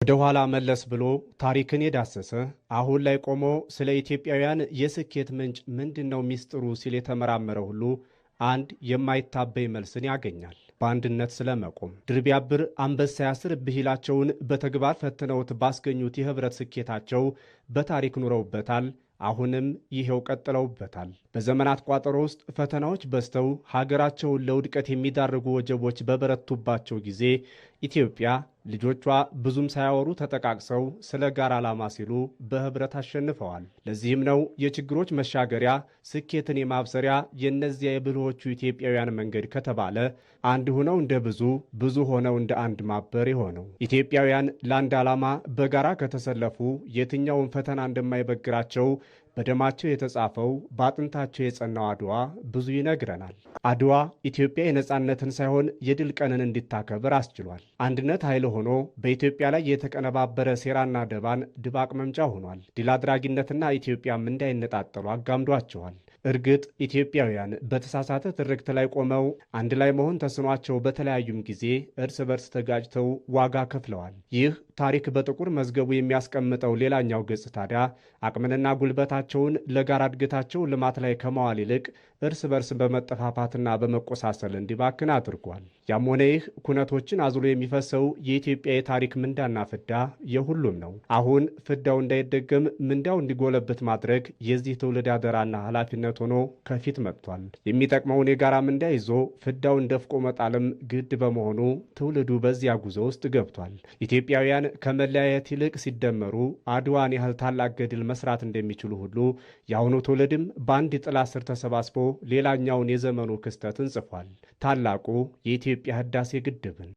ወደ ኋላ መለስ ብሎ ታሪክን የዳሰሰ አሁን ላይ ቆሞ ስለ ኢትዮጵያውያን የስኬት ምንጭ ምንድነው ሚስጥሩ ሲል የተመራመረ ሁሉ አንድ የማይታበይ መልስን ያገኛል። በአንድነት ስለመቆም ድር ቢያብር አንበሳ ያስር ብሂላቸውን በተግባር ፈትነውት ባስገኙት የህብረት ስኬታቸው በታሪክ ኑረውበታል። አሁንም ይሄው ቀጥለውበታል። በዘመናት ቋጠሮ ውስጥ ፈተናዎች በዝተው ሀገራቸውን ለውድቀት የሚዳርጉ ወጀቦች በበረቱባቸው ጊዜ ኢትዮጵያ ልጆቿ ብዙም ሳያወሩ ተጠቃቅሰው ስለ ጋራ ዓላማ ሲሉ በህብረት አሸንፈዋል። ለዚህም ነው የችግሮች መሻገሪያ ስኬትን የማብሰሪያ የእነዚያ የብልሆቹ ኢትዮጵያውያን መንገድ ከተባለ አንድ ሆነው እንደ ብዙ፣ ብዙ ሆነው እንደ አንድ ማበር የሆነው። ኢትዮጵያውያን ለአንድ ዓላማ በጋራ ከተሰለፉ የትኛውን ፈተና እንደማይበግራቸው በደማቸው የተጻፈው በአጥንታቸው የጸናው አድዋ ብዙ ይነግረናል። አድዋ ኢትዮጵያ የነጻነትን ሳይሆን የድል ቀንን እንዲታከብር አስችሏል። አንድነት ኃይል ሆኖ በኢትዮጵያ ላይ የተቀነባበረ ሴራና ደባን ድባቅ መምጫ ሆኗል። ድል አድራጊነትና ኢትዮጵያም እንዳይነጣጠሉ አጋምዷቸዋል። እርግጥ ኢትዮጵያውያን በተሳሳተ ትርክት ላይ ቆመው አንድ ላይ መሆን ተስኗቸው በተለያዩም ጊዜ እርስ በርስ ተጋጭተው ዋጋ ከፍለዋል። ይህ ታሪክ በጥቁር መዝገቡ የሚያስቀምጠው ሌላኛው ገጽ ታዲያ አቅምንና ጉልበታቸውን ለጋራ እድገታቸው ልማት ላይ ከመዋል ይልቅ እርስ በርስ በመጠፋፋትና በመቆሳሰል እንዲባክን አድርጓል። ያም ሆነ ይህ ኩነቶችን አዝሎ የሚፈሰው የኢትዮጵያ የታሪክ ምንዳና ፍዳ የሁሉም ነው። አሁን ፍዳው እንዳይደገም ምንዳው እንዲጎለብት ማድረግ የዚህ ትውልድ አደራና ኃላፊነት ሆኖ ከፊት መጥቷል። የሚጠቅመውን የጋራ ምንዳ ይዞ ፍዳውን ደፍቆ መጣልም ግድ በመሆኑ ትውልዱ በዚያ ጉዞ ውስጥ ገብቷል። ኢትዮጵያውያን ከመለያየት ይልቅ ሲደመሩ አድዋን ያህል ታላቅ ገድል መስራት እንደሚችሉ ሁሉ የአሁኑ ትውልድም በአንድ ጥላ ስር ተሰባስቦ ሌላኛውን የዘመኑ ክስተትን ጽፏል። ታላቁ የኢትዮጵያ ህዳሴ ግድብን